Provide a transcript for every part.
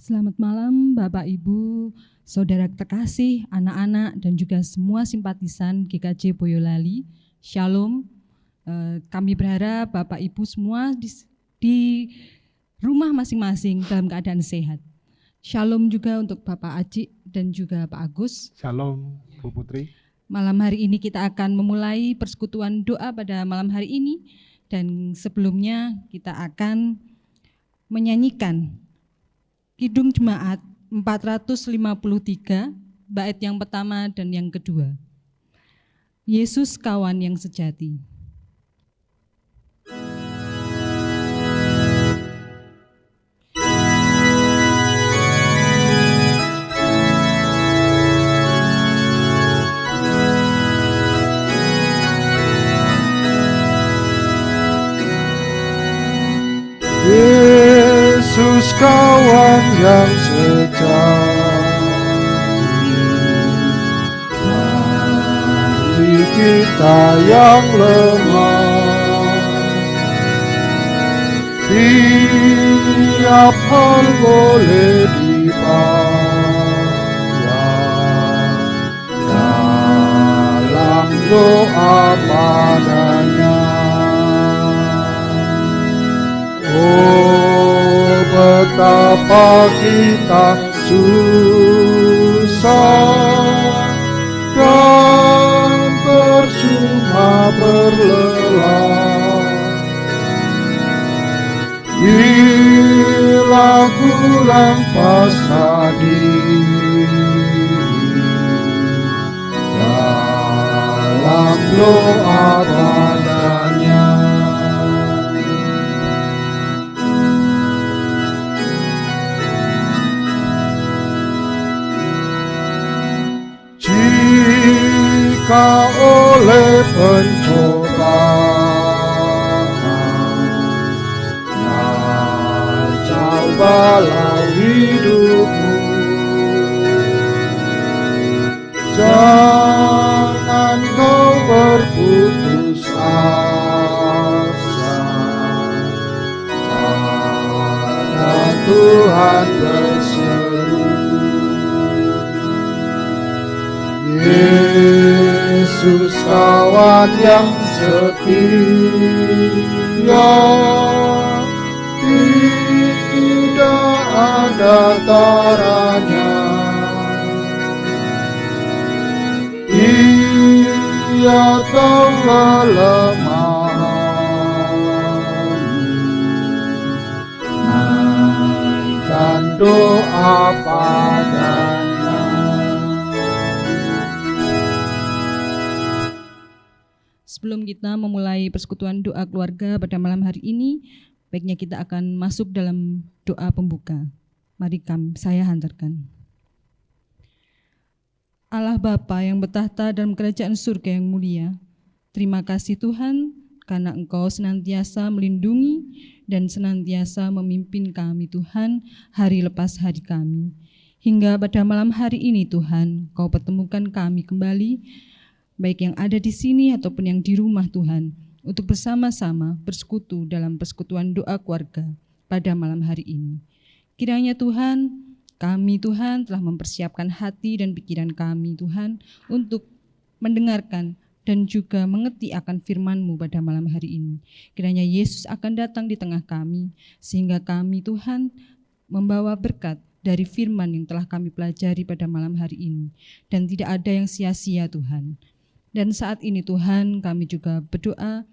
Selamat malam Bapak Ibu, Saudara terkasih, anak-anak dan juga semua simpatisan GKJ Boyolali. Shalom. Kami berharap Bapak Ibu semua di rumah masing-masing dalam keadaan sehat. Shalom juga untuk Bapak Aji dan juga Pak Agus. Shalom Bu Putri. Malam hari ini kita akan memulai persekutuan doa pada malam hari ini. Dan sebelumnya kita akan menyanyikan Kidung Jemaat 453, bait yang pertama dan yang kedua. Yesus kawan yang sejati. Yesus kawan yang sejati, mari kita yang lemah, tiap hal boleh dibawa dalam doa padanya. Oh, betapa kita susah dan percuma berlelah bila kurang pasrah diri dalam doa padanya. Jika oleh pencobaan kacau balau hidupmu, jangan kau berputus asa, pada Tuhan berseru. Yesus kawan yang setia, tidak ada taranya. Ia tahu kelemahanmu, naikkan doa padanya. Sebelum kita memulai persekutuan doa keluarga pada malam hari ini, baiknya kita akan masuk dalam doa pembuka. Mari saya hantarkan. Allah Bapa yang bertahta dalam kerajaan surga yang mulia, terima kasih Tuhan karena Engkau senantiasa melindungi dan senantiasa memimpin kami Tuhan hari lepas hari kami. Hingga pada malam hari ini Tuhan, Kau pertemukan kami kembali, baik yang ada di sini ataupun yang di rumah Tuhan, untuk bersama-sama bersekutu dalam persekutuan doa keluarga pada malam hari ini. Kiranya Tuhan, kami Tuhan telah mempersiapkan hati dan pikiran kami Tuhan untuk mendengarkan dan juga mengerti akan firman-Mu pada malam hari ini. Kiranya Yesus akan datang di tengah kami, sehingga kami Tuhan membawa berkat dari firman yang telah kami pelajari pada malam hari ini. Dan tidak ada yang sia-sia Tuhan. Dan saat ini Tuhan kami juga berdoa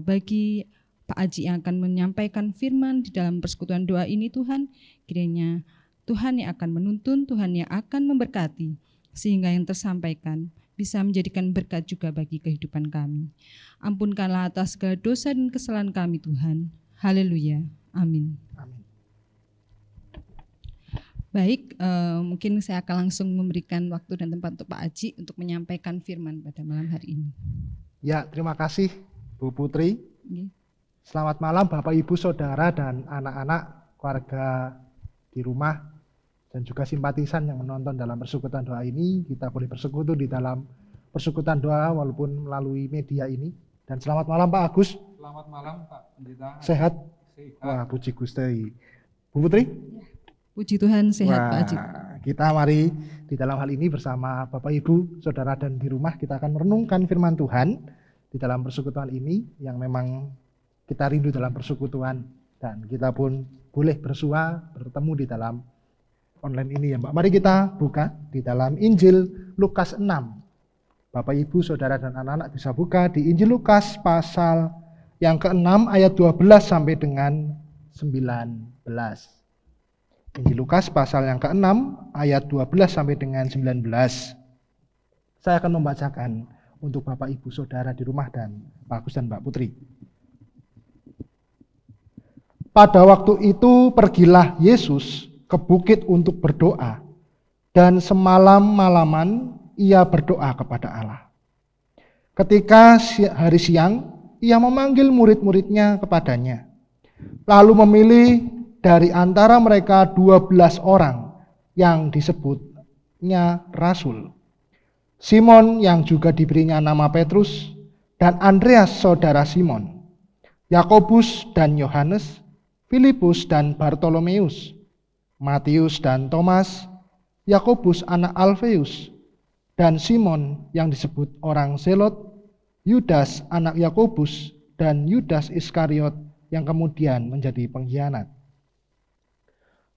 bagi Pak Aji yang akan menyampaikan firman di dalam persekutuan doa ini Tuhan. Kiranya Tuhan yang akan menuntun, Tuhan yang akan memberkati, sehingga yang tersampaikan bisa menjadikan berkat juga bagi kehidupan kami. Ampunkanlah atas segala dosa dan kesalahan kami Tuhan. Haleluya. Amin. Amin. Baik, mungkin saya akan langsung memberikan waktu dan tempat untuk Pak Aji untuk menyampaikan firman pada malam hari ini. Ya, terima kasih Bu Putri. Okay. Selamat malam Bapak Ibu Saudara dan anak-anak keluarga di rumah dan juga simpatisan yang menonton dalam persekutuan doa ini. Kita boleh bersekutu di dalam persekutuan doa walaupun melalui media ini. Dan selamat malam Pak Agus. Selamat malam Pak Pendeta. Sehat? Sehat. Wah, puji Gusti. Bu Putri? Ya. Puji Tuhan, sehat Pak Ajib. Kita mari di dalam hal ini bersama Bapak Ibu, Saudara dan di rumah kita akan merenungkan firman Tuhan di dalam persekutuan ini yang memang kita rindu dalam persekutuan dan kita pun boleh bersua bertemu di dalam online ini ya Mbak. Mari kita buka di dalam Injil Lukas 6. Bapak Ibu, Saudara dan anak-anak bisa buka di Injil Lukas pasal yang ke-6 ayat 12 sampai dengan 19. Injil Lukas pasal yang ke-6 ayat 12 sampai dengan 19. Saya akan membacakan untuk Bapak Ibu Saudara di rumah dan Pak Agus dan Mbak Putri. Pada waktu itu pergilah Yesus ke bukit untuk berdoa, dan semalam-malaman ia berdoa kepada Allah. Ketika hari siang, ia memanggil murid-muridnya kepadanya, lalu memilih dari antara mereka 12 orang yang disebutnya rasul. Simon yang juga diberinya nama Petrus, dan Andreas saudara Simon, Yakobus dan Yohanes, Filipus dan Bartolomeus, Matius dan Thomas, Yakobus anak Alfeus, dan Simon yang disebut orang Zelot, Yudas anak Yakobus, dan Yudas Iskariot yang kemudian menjadi pengkhianat.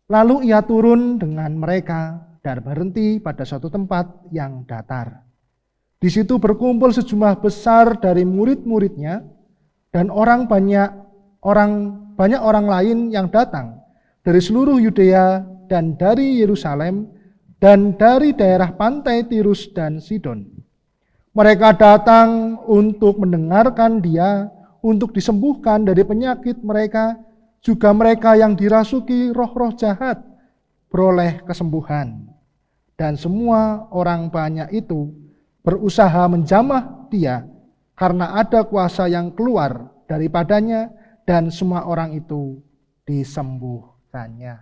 Lalu ia turun dengan mereka dan berhenti pada suatu tempat yang datar. Di situ berkumpul sejumlah besar dari murid-muridnya dan banyak orang lain yang datang dari seluruh Yudea dan dari Yerusalem dan dari daerah pantai Tirus dan Sidon. Mereka datang untuk mendengarkan dia, untuk disembuhkan dari penyakit mereka. Juga mereka yang dirasuki roh-roh jahat beroleh kesembuhan. Dan semua orang banyak itu berusaha menjamah dia karena ada kuasa yang keluar daripadanya dan semua orang itu disembuhkannya.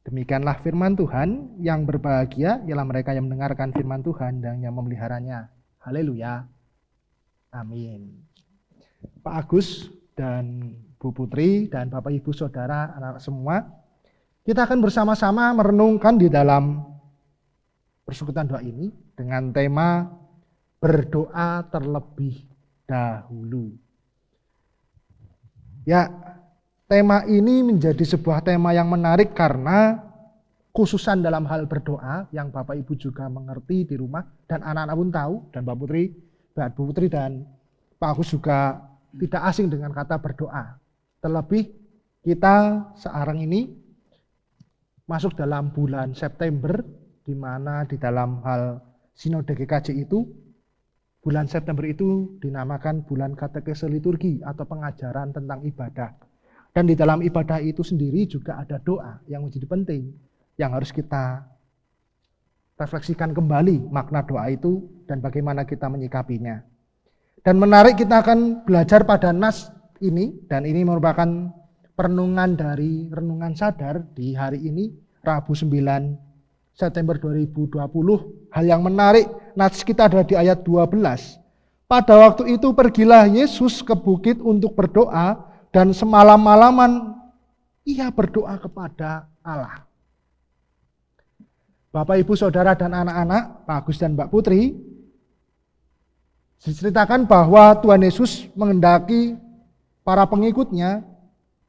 Demikianlah firman Tuhan. Yang berbahagia ialah mereka yang mendengarkan firman Tuhan dan yang memeliharanya. Haleluya. Amin. Pak Agus dan Bu Putri dan Bapak Ibu Saudara, anak-anak semua, kita akan bersama-sama merenungkan di dalam persekutuan doa ini dengan tema berdoa terlebih dahulu. Ya, tema ini menjadi sebuah tema yang menarik karena khususan dalam hal berdoa yang Bapak Ibu juga mengerti di rumah dan anak-anak pun tahu, dan Bu Putri dan Pak Agus juga tidak asing dengan kata berdoa. Terlebih kita sekarang ini masuk dalam bulan September, di mana di dalam hal Sinode GKJ itu, bulan September itu dinamakan bulan katekese liturgi atau pengajaran tentang ibadah. Dan di dalam ibadah itu sendiri juga ada doa yang menjadi penting, yang harus kita refleksikan kembali makna doa itu dan bagaimana kita menyikapinya. Dan menarik, kita akan belajar pada nas ini, dan ini merupakan perenungan dari Renungan Sadar di hari ini, Rabu 9 September 2020. Hal yang menarik, nas kita ada di ayat 12. Pada waktu itu pergilah Yesus ke bukit untuk berdoa, dan semalam-malaman ia berdoa kepada Allah. Bapak, Ibu, Saudara, dan anak-anak, Pak Agus dan Mbak Putri, diceritakan bahwa Tuhan Yesus menghendaki para pengikutnya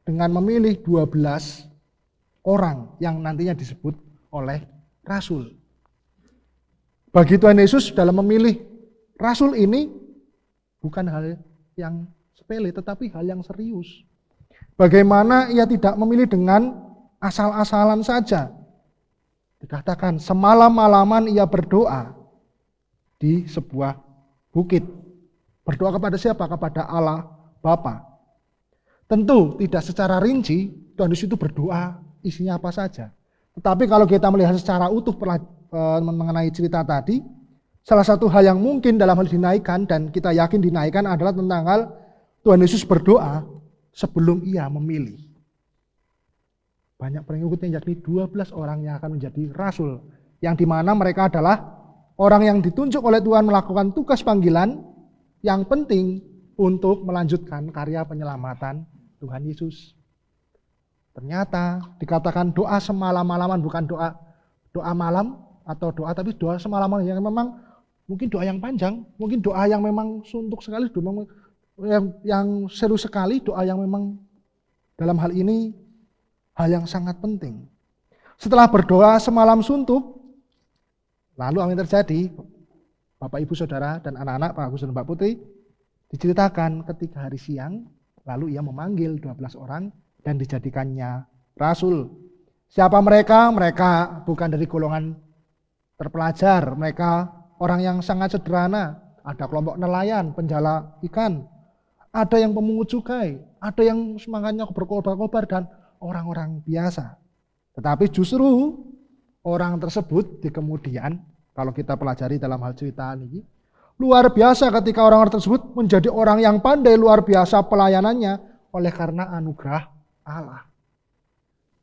dengan memilih 12 orang yang nantinya disebut oleh rasul. Bagi Tuhan Yesus dalam memilih rasul ini bukan hal yang sepele, tetapi hal yang serius. Bagaimana ia tidak memilih dengan asal-asalan saja. Dikatakan semalam-malaman ia berdoa di sebuah bukit. Berdoa kepada siapa? Kepada Allah Bapa. Tentu tidak secara rinci Tuhan Yesus itu berdoa isinya apa saja. Tetapi kalau kita melihat secara utuh mengenai cerita tadi, salah satu hal yang mungkin dalam hal dinaikkan dan kita yakin dinaikkan adalah tentang hal Tuhan Yesus berdoa sebelum ia memilih. Banyak pengikutnya, yakni 12 orang yang akan menjadi rasul, yang dimana mereka adalah orang yang ditunjuk oleh Tuhan melakukan tugas panggilan yang penting untuk melanjutkan karya penyelamatan Tuhan Yesus. Ternyata dikatakan doa semalam-malaman, bukan doa malam atau doa, tapi doa semalaman yang memang mungkin doa yang panjang, mungkin doa yang memang suntuk sekali, doa yang seru sekali, doa yang memang dalam hal ini hal yang sangat penting. Setelah berdoa semalam suntuk, lalu apa yang terjadi? Bapak, Ibu, Saudara, dan anak-anak, Pak Agus dan Mbak Putri, diceritakan ketika hari siang, lalu ia memanggil 12 orang dan dijadikannya rasul. Siapa mereka? Mereka bukan dari golongan terpelajar, mereka orang yang sangat sederhana. Ada kelompok nelayan, penjala ikan, ada yang pemungut cukai, ada yang semangatnya berkobar-kobar, dan orang-orang biasa. Tetapi justru orang tersebut di kemudian, kalau kita pelajari dalam hal cerita ini, luar biasa ketika orang-orang tersebut menjadi orang yang pandai, luar biasa pelayanannya oleh karena anugerah Allah.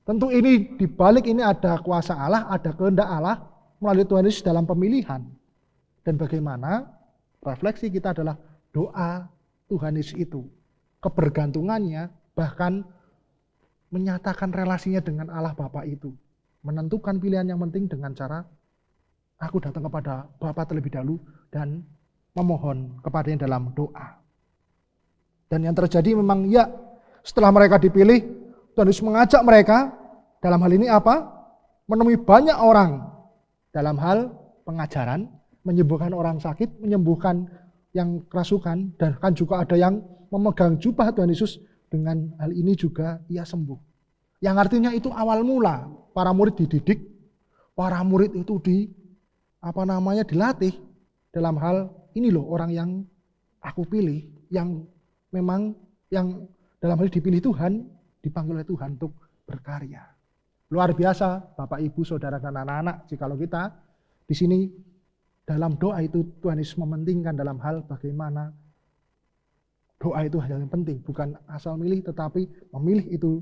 Tentu ini dibalik ini ada kuasa Allah, ada kehendak Allah melalui Tuhan Yesus dalam pemilihan. Dan bagaimana refleksi kita adalah doa Tuhan Yesus itu, kebergantungannya, bahkan menyatakan relasinya dengan Allah Bapa itu, menentukan pilihan yang penting dengan cara aku datang kepada Bapa terlebih dahulu dan memohon kepadanya dalam doa. Dan yang terjadi memang ya, setelah mereka dipilih, Tuhan Yesus mengajak mereka dalam hal ini apa? Menemui banyak orang dalam hal pengajaran, menyembuhkan orang sakit, menyembuhkan yang kerasukan, dan kan juga ada yang memegang jubah Tuhan Yesus. Dengan hal ini juga ia sembuh. Yang artinya itu awal mula para murid dididik, para murid itu dilatih dalam hal ini loh orang yang aku pilih, yang memang yang dalam hal dipilih Tuhan, dipanggil oleh Tuhan untuk berkarya. Luar biasa Bapak, Ibu, Saudara, dan anak-anak, jikalau kita di sini dalam doa itu Tuhan Yesus mementingkan dalam hal bagaimana doa itu hal yang penting, bukan asal milih, tetapi memilih itu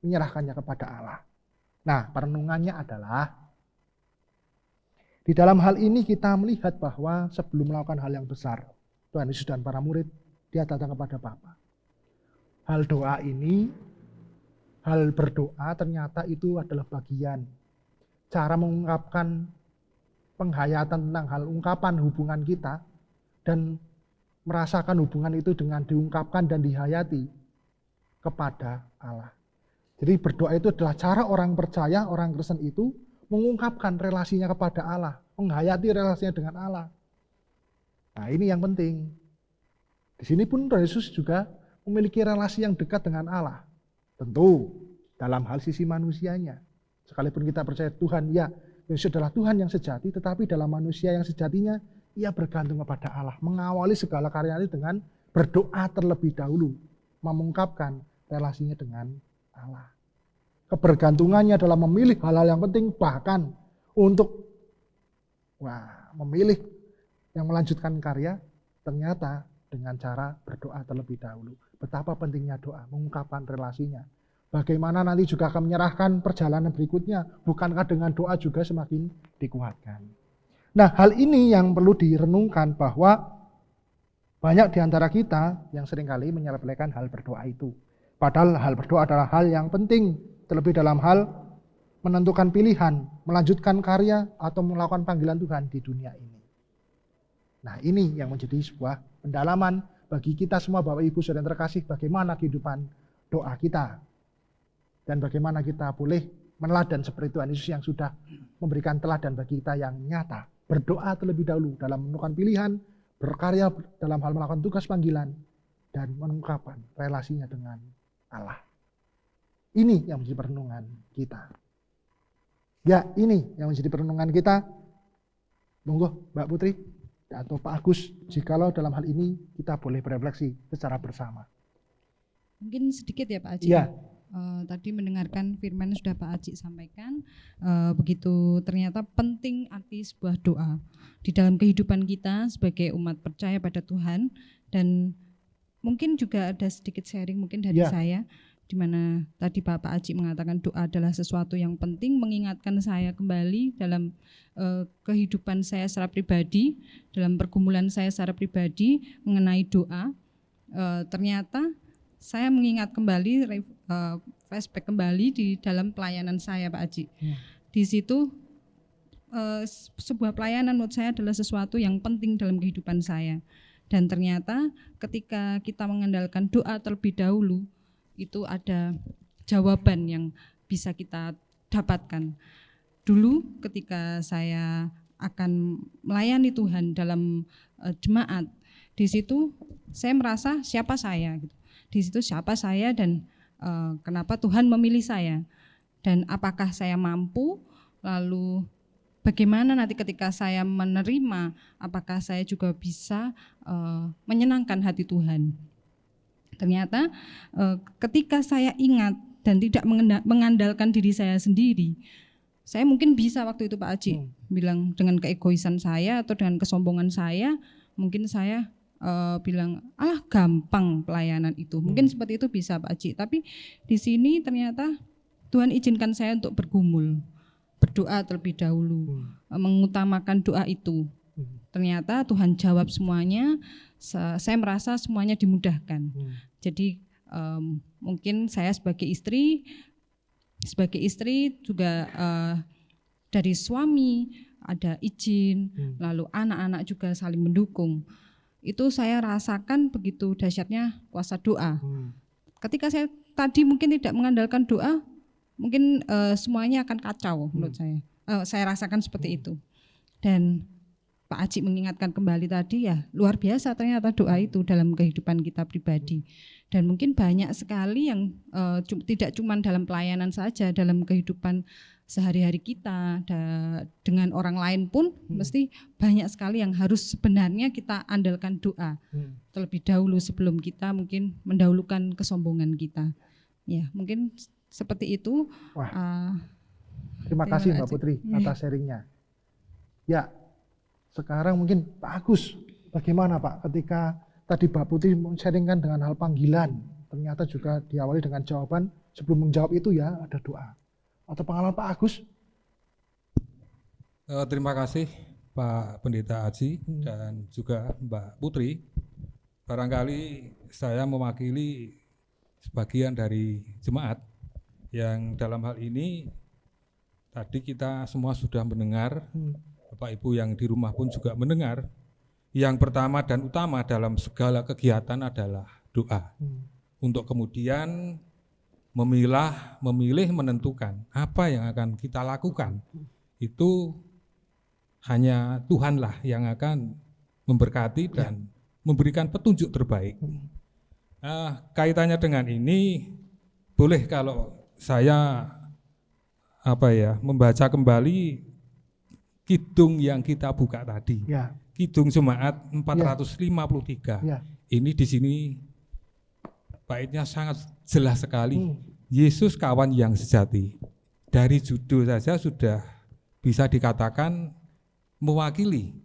menyerahkannya kepada Allah. Nah, perenungannya adalah di dalam hal ini kita melihat bahwa sebelum melakukan hal yang besar, Tuhan Yesus dan para murid, dia datang kepada Bapa. Hal doa ini, hal berdoa ternyata itu adalah bagian cara mengungkapkan penghayatan tentang hal ungkapan hubungan kita dan merasakan hubungan itu dengan diungkapkan dan dihayati kepada Allah. Jadi berdoa itu adalah cara orang percaya, orang Kristen itu mengungkapkan relasinya kepada Allah, menghayati relasinya dengan Allah. Nah, ini yang penting. Di sini pun Tuhan Yesus juga memiliki relasi yang dekat dengan Allah. Tentu dalam hal sisi manusianya. Sekalipun kita percaya Tuhan, ya, Yesus adalah Tuhan yang sejati, tetapi dalam manusia yang sejatinya, ia bergantung kepada Allah. Mengawali segala karyanya dengan berdoa terlebih dahulu. Mengungkapkan relasinya dengan Allah. Kebergantungannya dalam memilih hal-hal yang penting, bahkan untuk memilih yang melanjutkan karya, ternyata dengan cara berdoa terlebih dahulu. Betapa pentingnya doa, mengungkapkan relasinya. Bagaimana nanti juga akan menyerahkan perjalanan berikutnya, bukankah dengan doa juga semakin dikuatkan. Nah, hal ini yang perlu direnungkan bahwa banyak di antara kita yang seringkali menyepelekan hal berdoa itu. Padahal hal berdoa adalah hal yang penting, terlebih dalam hal menentukan pilihan, melanjutkan karya, atau melakukan panggilan Tuhan di dunia ini. Nah, ini yang menjadi sebuah pendalaman bagi kita semua Bapak Ibu Saudara yang terkasih, bagaimana kehidupan doa kita. Dan bagaimana kita boleh meneladan seperti Tuhan Yesus yang sudah memberikan teladan bagi kita yang nyata. Berdoa terlebih dahulu dalam menentukan pilihan, berkarya dalam hal melakukan tugas panggilan, dan mengungkapkan relasinya dengan Allah. Ini yang menjadi perenungan kita. Ya, ini yang menjadi perenungan kita. Monggo Mbak Putri atau Pak Agus, jikalau dalam hal ini kita boleh berefleksi secara bersama. Mungkin sedikit ya Pak Aji. Ya. Tadi mendengarkan firman sudah Pak Aji sampaikan, begitu ternyata penting arti sebuah doa di dalam kehidupan kita sebagai umat percaya pada Tuhan. Dan mungkin juga ada sedikit sharing mungkin dari saya, di mana tadi Pak Aji mengatakan doa adalah sesuatu yang penting, mengingatkan saya kembali dalam kehidupan saya secara pribadi, dalam pergumulan saya secara pribadi mengenai doa. Ternyata saya mengingat kembali flashback kembali di dalam pelayanan saya, Pak Aji. Di situ sebuah pelayanan menurut saya adalah sesuatu yang penting dalam kehidupan saya. Dan ternyata ketika kita mengandalkan doa terlebih dahulu, itu ada jawaban yang bisa kita dapatkan. Dulu ketika saya akan melayani Tuhan dalam jemaat, di situ saya merasa siapa saya gitu. Di situ siapa saya dan kenapa Tuhan memilih saya, dan apakah saya mampu, lalu bagaimana nanti ketika saya menerima, apakah saya juga bisa menyenangkan hati Tuhan. Ternyata ketika saya ingat dan tidak mengandalkan diri saya sendiri, saya mungkin bisa waktu itu Pak Aji bilang dengan keegoisan saya atau dengan kesombongan saya, mungkin saya bilang gampang pelayanan itu. Mungkin seperti itu bisa Pak Aji. Tapi di sini ternyata Tuhan izinkan saya untuk bergumul, berdoa terlebih dahulu, mengutamakan doa itu. Ternyata Tuhan jawab semuanya. Saya merasa semuanya dimudahkan. Jadi mungkin saya sebagai istri juga dari suami ada izin, lalu anak-anak juga saling mendukung. Itu saya rasakan begitu dahsyatnya kuasa doa. Ketika saya tadi mungkin tidak mengandalkan doa, mungkin semuanya akan kacau menurut saya. Saya rasakan seperti itu. Dan Pak Aji mengingatkan kembali tadi, ya luar biasa ternyata doa itu dalam kehidupan kita pribadi. Dan mungkin banyak sekali yang tidak cuma dalam pelayanan saja, dalam kehidupan sehari-hari kita dengan orang lain pun mesti banyak sekali yang harus sebenarnya kita andalkan doa terlebih dahulu sebelum kita mungkin mendahulukan kesombongan kita. Ya mungkin seperti itu. Terima kasih Mbak Putri atas sharingnya. Ya, sekarang mungkin Pak Agus, bagaimana Pak ketika tadi Mbak Putri sharingkan dengan hal panggilan, ternyata juga diawali dengan jawaban, sebelum menjawab itu ya ada doa. Atau pengalaman Pak Agus? Terima kasih Pak Pendeta Aji dan juga Mbak Putri. Barangkali saya mewakili sebagian dari jemaat yang dalam hal ini tadi kita semua sudah mendengar, Bapak Ibu yang di rumah pun juga mendengar. Yang pertama dan utama dalam segala kegiatan adalah doa. Untuk kemudian memilih, menentukan apa yang akan kita lakukan. Itu hanya Tuhanlah yang akan memberkati dan memberikan petunjuk terbaik. Kaitannya dengan ini, boleh kalau saya membaca kembali kidung yang kita buka tadi. Kidung Jemaat 453. Ini di sini baitnya sangat jelas sekali. Yesus kawan yang sejati. Dari judul saja sudah bisa dikatakan mewakili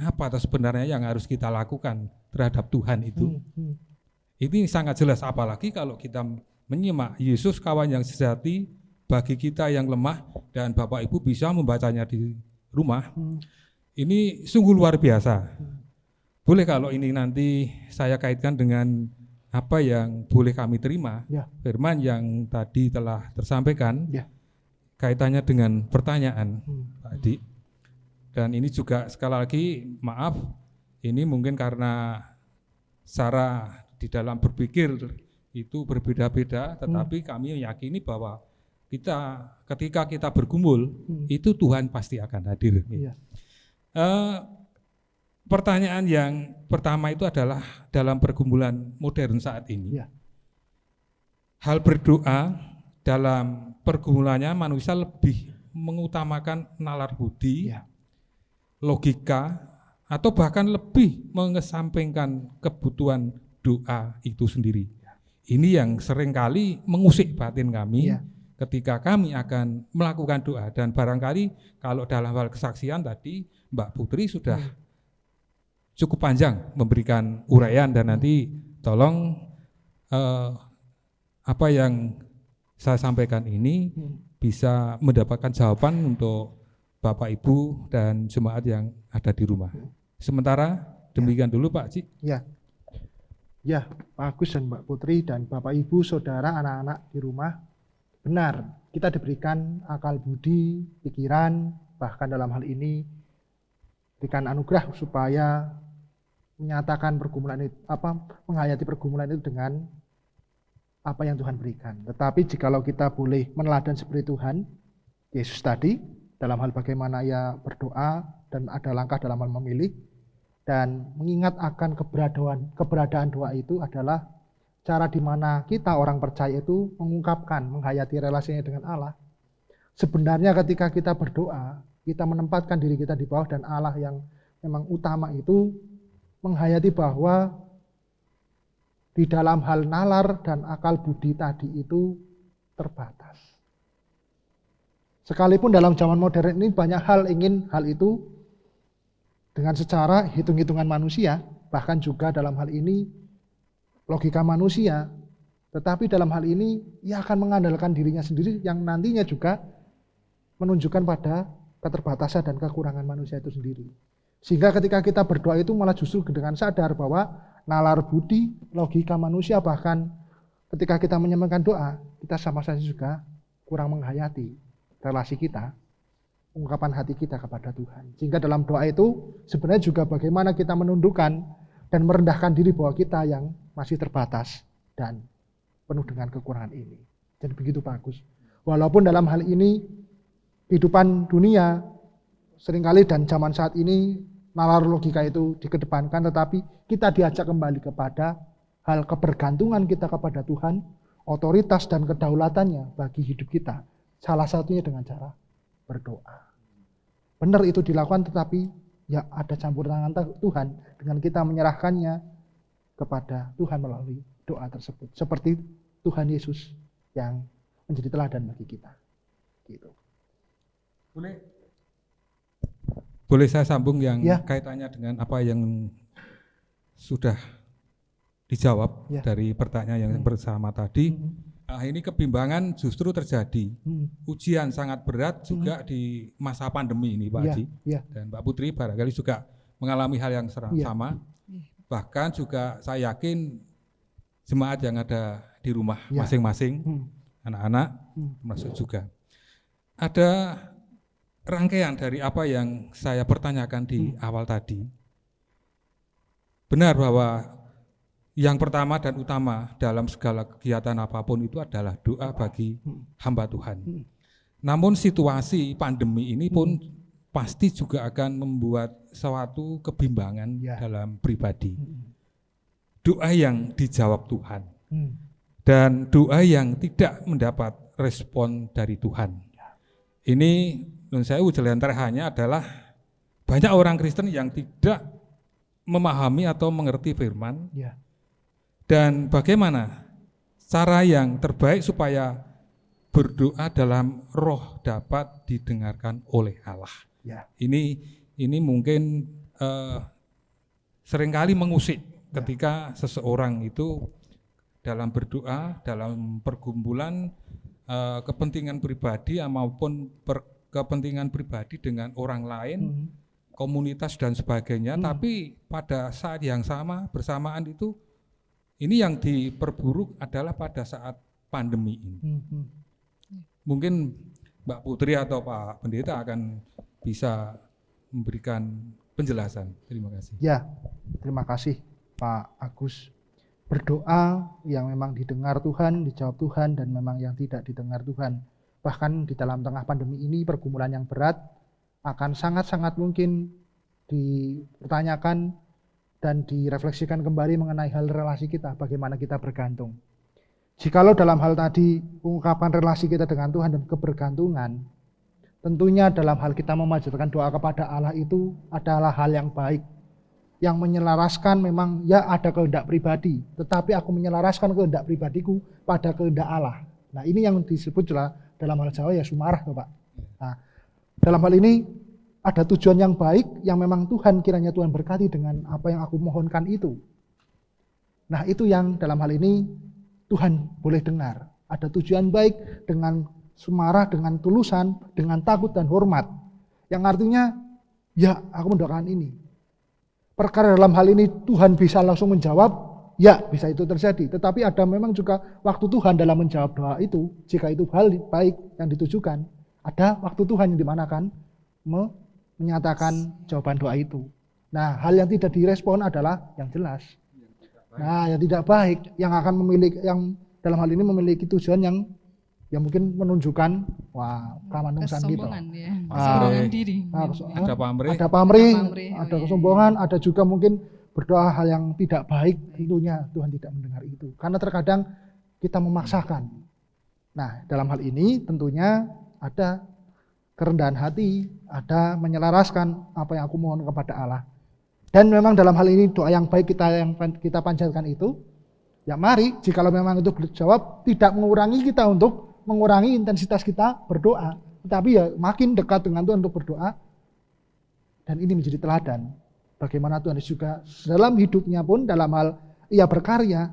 apa sebenarnya yang harus kita lakukan terhadap Tuhan itu. Ini sangat jelas, apalagi kalau kita menyimak Yesus kawan yang sejati bagi kita yang lemah, dan Bapak Ibu bisa membacanya di rumah. Ini sungguh luar biasa. Boleh kalau ini nanti saya kaitkan dengan apa yang boleh kami terima, firman yang tadi telah tersampaikan, kaitannya dengan pertanyaan Pak Adi. Dan ini juga sekali lagi maaf, ini mungkin karena cara di dalam berpikir itu berbeda-beda, tetapi kami meyakini bahwa ketika kita bergumul, itu Tuhan pasti akan hadir. Pertanyaan yang pertama itu adalah dalam pergumulan modern saat ini. Hal berdoa dalam pergumulannya manusia lebih mengutamakan nalar budi, logika, atau bahkan lebih mengesampingkan kebutuhan doa itu sendiri. Ini yang seringkali mengusik batin kami ketika kami akan melakukan doa. Dan barangkali kalau dalam hal kesaksian tadi Mbak Putri sudah cukup panjang memberikan uraian, dan nanti tolong apa yang saya sampaikan ini bisa mendapatkan jawaban untuk Bapak Ibu dan jemaat yang ada di rumah. Sementara demikian dulu Pak Cik. Ya, Pak Agus dan Mbak Putri dan Bapak Ibu, saudara, anak-anak di rumah, benar, kita diberikan akal budi, pikiran, bahkan dalam hal ini diberikan anugerah supaya menyatakan pergumulan itu, menghayati pergumulan itu dengan apa yang Tuhan berikan. Tetapi jikalau kita boleh meneladani seperti Tuhan Yesus tadi, dalam hal bagaimana ia berdoa dan ada langkah dalam hal memilih, dan mengingat akan keberadaan doa itu adalah cara di mana kita orang percaya itu mengungkapkan, menghayati relasinya dengan Allah. Sebenarnya ketika kita berdoa, kita menempatkan diri kita di bawah dan Allah yang memang utama itu menghayati bahwa di dalam hal nalar dan akal budi tadi itu terbatas. Sekalipun dalam zaman modern ini banyak hal ingin hal itu dengan secara hitung-hitungan manusia, bahkan juga dalam hal ini logika manusia, tetapi dalam hal ini ia akan mengandalkan dirinya sendiri yang nantinya juga menunjukkan pada keterbatasan dan kekurangan manusia itu sendiri. Sehingga ketika kita berdoa itu malah justru dengan sadar bahwa nalar budi, logika manusia, bahkan ketika kita menyampaikan doa, kita sama saja juga kurang menghayati relasi kita, ungkapan hati kita kepada Tuhan. Sehingga dalam doa itu sebenarnya juga bagaimana kita menundukkan dan merendahkan diri bahwa kita yang masih terbatas dan penuh dengan kekurangan ini. Jadi begitu Pak Agus. Walaupun dalam hal ini kehidupan dunia seringkali dan zaman saat ini nalar logika itu dikedepankan, tetapi kita diajak kembali kepada hal kebergantungan kita kepada Tuhan, otoritas dan kedaulatannya bagi hidup kita. Salah satunya dengan cara berdoa. Benar itu dilakukan, tetapi ya ada campur tangan Tuhan dengan kita menyerahkannya kepada Tuhan melalui doa tersebut. Seperti Tuhan Yesus yang menjadi teladan bagi kita. Gitu. Boleh saya sambung yang kaitannya dengan apa yang sudah dijawab dari pertanyaan yang bersama tadi. Nah, ini kebimbangan justru terjadi. Ujian sangat berat juga di masa pandemi ini Pak Haji. Dan Mbak Putri barangkali juga mengalami hal yang sama. Bahkan juga saya yakin jemaat yang ada di rumah masing-masing, anak-anak termasuk juga. Ada rangkaian dari apa yang saya pertanyakan di awal tadi. Benar bahwa yang pertama dan utama dalam segala kegiatan apapun itu adalah doa bagi hamba Tuhan. Namun situasi pandemi ini pun pasti juga akan membuat suatu kebimbangan dalam pribadi. Doa yang dijawab Tuhan dan doa yang tidak mendapat respon dari Tuhan. Ini menurut saya jalan terakhirnya adalah banyak orang Kristen yang tidak memahami atau mengerti firman. Dan bagaimana cara yang terbaik supaya berdoa dalam roh dapat didengarkan oleh Allah. Ini mungkin seringkali mengusik ketika seseorang itu dalam berdoa, dalam pergumulan kepentingan pribadi maupun kepentingan pribadi dengan orang lain, komunitas dan sebagainya, tapi pada saat yang sama bersamaan itu ini yang diperburuk adalah pada saat pandemi ini. Mungkin Mbak Putri atau Pak Pendeta akan bisa memberikan penjelasan. Terima kasih. Terima kasih Pak Agus. Berdoa yang memang didengar Tuhan, dijawab Tuhan, dan memang yang tidak didengar Tuhan. Bahkan di dalam tengah pandemi ini pergumulan yang berat akan sangat-sangat mungkin dipertanyakan dan direfleksikan kembali mengenai hal relasi kita, bagaimana kita bergantung. Jikalau dalam hal tadi ungkapan relasi kita dengan Tuhan dan kebergantungan, tentunya dalam hal kita memanjatkan doa kepada Allah itu adalah hal yang baik, yang menyelaraskan memang ada kehendak pribadi, tetapi aku menyelaraskan kehendak pribadiku pada kehendak Allah. Nah ini yang disebut dalam hal Jawa sumarah Pak. Nah, dalam hal ini ada tujuan yang baik yang memang Tuhan kiranya Tuhan berkati dengan apa yang aku mohonkan itu. Nah itu yang dalam hal ini Tuhan boleh dengar. Ada tujuan baik dengan sumarah, dengan tulusan, dengan takut dan hormat. Yang artinya aku mendoakan ini. Perkara dalam hal ini Tuhan bisa langsung menjawab, Ya, bisa itu terjadi. Tetapi ada memang juga waktu Tuhan dalam menjawab doa itu. Jika itu hal baik yang ditujukan, ada waktu Tuhan yang dimanakan menyatakan jawaban doa itu. Nah, hal yang tidak direspon adalah yang jelas. Nah, yang tidak baik, yang akan memiliki, yang dalam hal ini memiliki tujuan yang mungkin menunjukkan kamanungsan gitu. Kesombongan diri. Ada pamrih, ada kesombongan, ada juga mungkin berdoa hal yang tidak baik, tentunya Tuhan tidak mendengar itu. Karena terkadang kita memaksakan. Nah, dalam hal ini tentunya ada kerendahan hati, ada menyelaraskan apa yang aku mohon kepada Allah. Dan memang dalam hal ini doa yang baik kita panjatkan itu, ya mari, jikalau memang itu dijawab, tidak mengurangi kita untuk mengurangi intensitas kita berdoa. Tetapi ya makin dekat dengan Tuhan untuk berdoa. Dan ini menjadi teladan. Bagaimana Tuhan juga dalam hidupnya pun, dalam hal ia berkarya,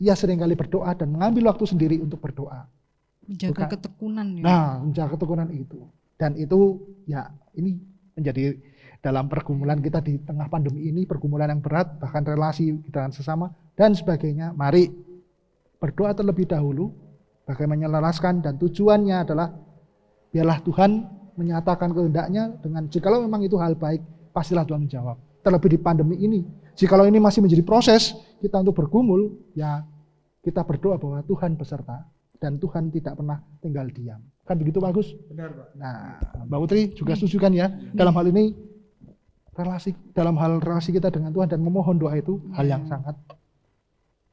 ia seringkali berdoa dan mengambil waktu sendiri untuk berdoa. Menjaga ketekunan. Ya. Nah, menjaga ketekunan itu. Dan itu ya ini menjadi dalam pergumulan kita di tengah pandemi ini, pergumulan yang berat, bahkan relasi dengan sesama dan sebagainya. Mari berdoa terlebih dahulu, bagaimana menyelaraskan, dan tujuannya adalah biarlah Tuhan menyatakan kehendaknya dengan jikalau memang itu hal baik, pastilah Tuhan menjawab. Terlebih di pandemi ini, jikalau ini masih menjadi proses kita untuk bergumul, ya kita berdoa bahwa Tuhan beserta dan Tuhan tidak pernah tinggal diam. Kan begitu Pak Agus? Benar Pak. Nah, Mbak Putri juga setuju kan ya? Dalam hal ini dalam hal relasi kita dengan Tuhan dan memohon doa itu hal yang sangat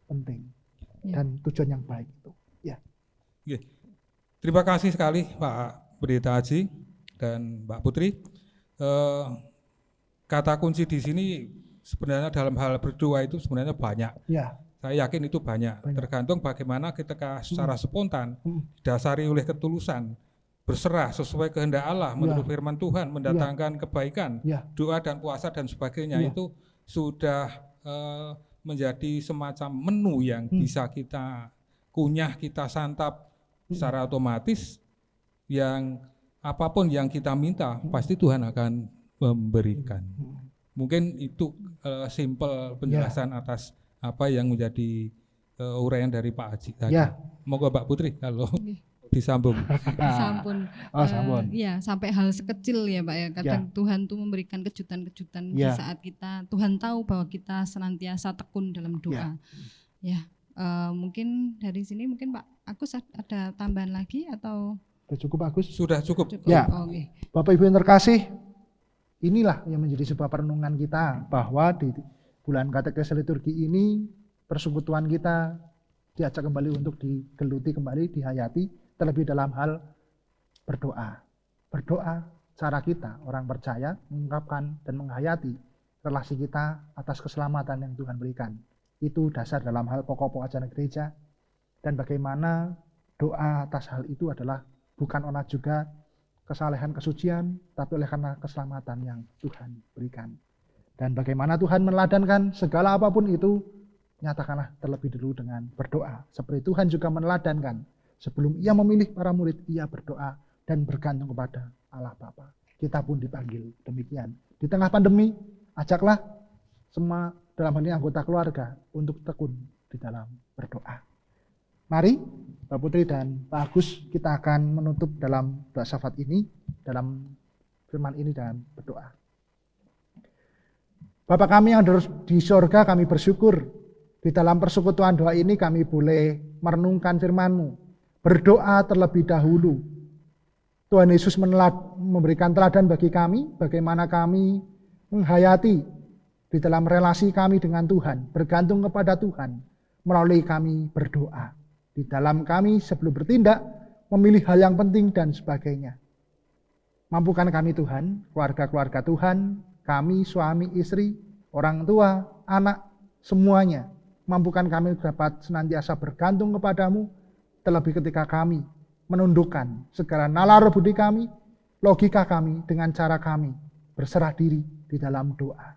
penting dan tujuan yang baik itu. Ya. Terima kasih sekali Pak Pendeta Haji dan Mbak Putri. Kata kunci di sini sebenarnya dalam hal berdoa itu sebenarnya banyak. Ya. Saya yakin itu banyak. Tergantung bagaimana kita secara spontan didasari oleh ketulusan, berserah sesuai kehendak Allah menurut firman Tuhan, mendatangkan kebaikan, doa dan puasa dan sebagainya, itu sudah menjadi semacam menu yang bisa kita kunyah, kita santap secara otomatis. Yang apapun yang kita minta pasti Tuhan akan memberikan. Mungkin itu simple penjelasan atas apa yang menjadi uraian dari Pak Haji tadi. Moga Mbak Putri kalau disambung. Sambung. Ya, sampai hal sekecil ya Pak ya. Kadang Tuhan tuh memberikan kejutan-kejutan di saat kita, Tuhan tahu bahwa kita senantiasa tekun dalam doa. Mungkin dari sini mungkin Pak Agus ada tambahan lagi atau? Sudah cukup Pak Agus? Sudah cukup. Ya. Bapak Ibu yang terkasih, inilah yang menjadi sebuah perenungan kita bahwa di bulan katekes liturgi ini persekutuan kita diajak kembali untuk digeluti kembali, dihayati, terlebih dalam hal berdoa. Berdoa cara kita, orang percaya, mengungkapkan dan menghayati relasi kita atas keselamatan yang Tuhan berikan. Itu dasar dalam hal pokok-pokok ajaran gereja. Dan bagaimana doa atas hal itu adalah bukan oleh juga kesalehan kesucian, tapi oleh karena keselamatan yang Tuhan berikan. Dan bagaimana Tuhan meladankan segala apapun itu, nyatakanlah terlebih dulu dengan berdoa. Seperti Tuhan juga meneladankan, sebelum ia memilih para murid, ia berdoa dan bergantung kepada Allah Bapa. Kita pun dipanggil demikian. Di tengah pandemi, ajaklah semua dalam hal ini anggota keluarga untuk tekun di dalam berdoa. Mari Mbak Putri dan Pak Agus, kita akan menutup dalam doa syafaat ini, dalam firman ini dan berdoa. Bapa kami yang ada di sorga, kami bersyukur di dalam persekutuan doa ini kami boleh merenungkan firman-Mu, berdoa terlebih dahulu. Tuhan Yesus memberikan teladan bagi kami, bagaimana kami menghayati di dalam relasi kami dengan Tuhan, bergantung kepada Tuhan, melalui kami berdoa. Di dalam kami sebelum bertindak, memilih hal yang penting dan sebagainya. Mampukan kami Tuhan, keluarga-keluarga Tuhan, kami suami, istri, orang tua, anak, semuanya. Mampukan kami dapat senantiasa bergantung kepadamu, terlebih ketika kami menundukkan segala nalar budi kami, logika kami dengan cara kami berserah diri di dalam doa.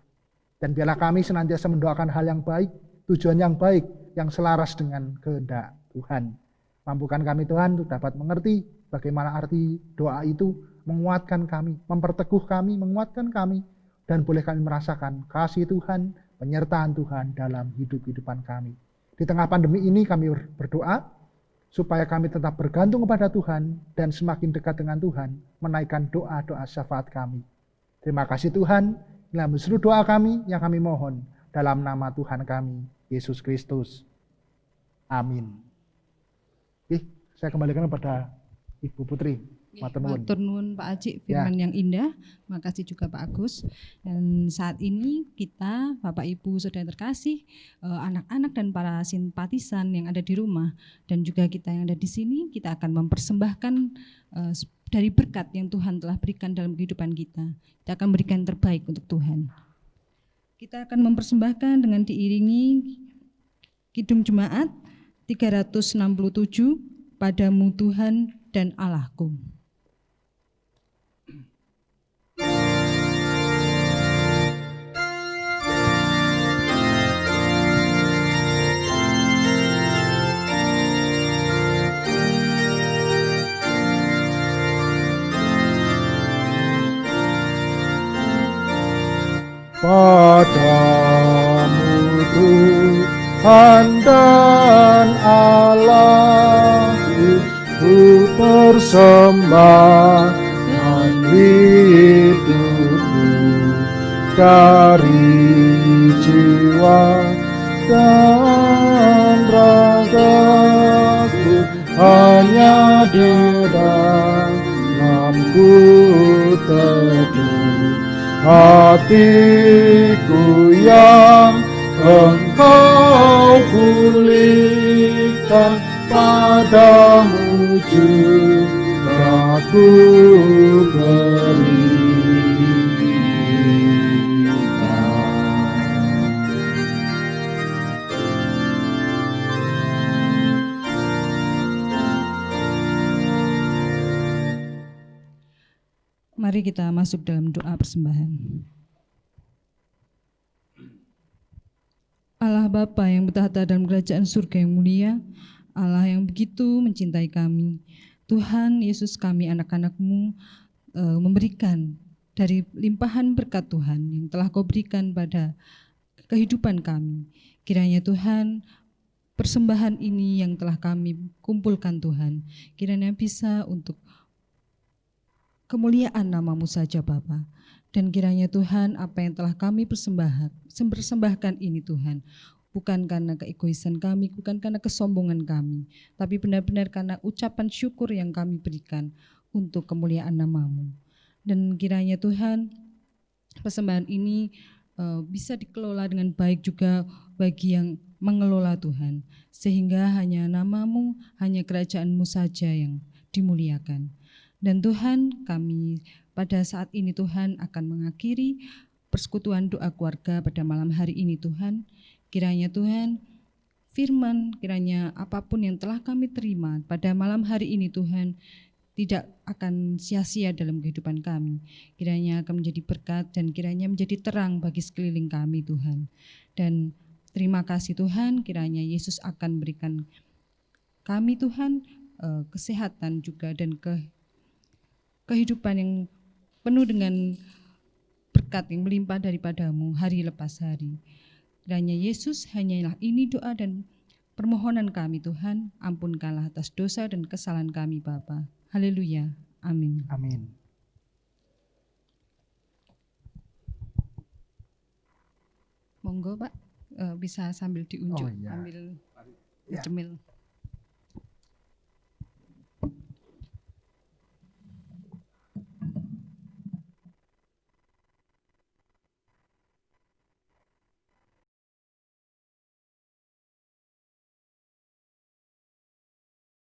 Dan biarlah kami senantiasa mendoakan hal yang baik, tujuan yang baik, yang selaras dengan kehendak Tuhan. Mampukan kami Tuhan untuk dapat mengerti bagaimana arti doa itu, menguatkan kami, memperteguh kami, menguatkan kami, dan boleh kami merasakan kasih Tuhan, penyertaan Tuhan dalam hidup-hidupan kami. Di tengah pandemi ini kami berdoa supaya kami tetap bergantung kepada Tuhan dan semakin dekat dengan Tuhan, menaikkan doa-doa syafaat kami. Terima kasih Tuhan, inilah seluruh doa kami yang kami mohon dalam nama Tuhan kami, Yesus Kristus. Amin. Saya kembalikan kepada Ibu Putri. Matur nuwun Pak Aji, firman yang indah. Makasih juga Pak Agus. Dan saat ini kita, Bapak Ibu Saudara terkasih, anak-anak dan para simpatisan yang ada di rumah dan juga kita yang ada di sini, kita akan mempersembahkan dari berkat yang Tuhan telah berikan dalam kehidupan kita. Kita akan berikan terbaik untuk Tuhan. Kita akan mempersembahkan dengan diiringi Kidung Jemaat 367, Padamu Tuhan dan Allahku. Padamu Tuhan dan Allahku, ku persembahkan hidupku, dari jiwa dan ragaku, hanya di dalamku teduh hatiku yang Engkau pulihkan, padamu juga ku berikan. Mari kita masuk dalam doa persembahan. Allah Bapa yang bertahta dalam kerajaan surga yang mulia, Allah yang begitu mencintai kami, Tuhan Yesus kami anak-anak-Mu memberikan dari limpahan berkat Tuhan yang telah Kau berikan pada kehidupan kami. Kiranya Tuhan, persembahan ini yang telah kami kumpulkan Tuhan, kiranya bisa untuk kemuliaan nama-Mu saja Bapa. Dan kiranya Tuhan, apa yang telah kami persembahkan ini Tuhan, bukan karena keegoisan kami, bukan karena kesombongan kami, tapi benar-benar karena ucapan syukur yang kami berikan untuk kemuliaan nama-Mu. Dan kiranya Tuhan, persembahan ini bisa dikelola dengan baik juga bagi yang mengelola Tuhan, sehingga hanya nama-Mu, hanya kerajaan-Mu saja yang dimuliakan. Dan Tuhan, kami pada saat ini Tuhan akan mengakhiri persekutuan doa keluarga pada malam hari ini Tuhan. Kiranya Tuhan, firman, kiranya apapun yang telah kami terima pada malam hari ini Tuhan, tidak akan sia-sia dalam kehidupan kami. Kiranya akan menjadi berkat dan kiranya menjadi terang bagi sekeliling kami Tuhan. Dan terima kasih Tuhan, kiranya Yesus akan berikan kami Tuhan kesehatan juga dan kehidupan yang penuh dengan berkat yang melimpah daripada-Mu hari lepas hari. Kiranya Yesus, hanyalah ini doa dan permohonan kami Tuhan, ampunkanlah atas dosa dan kesalahan kami Bapa. Haleluya. Amin. Amin. Monggo Pak, bisa sambil diunjuk, ambil cemil.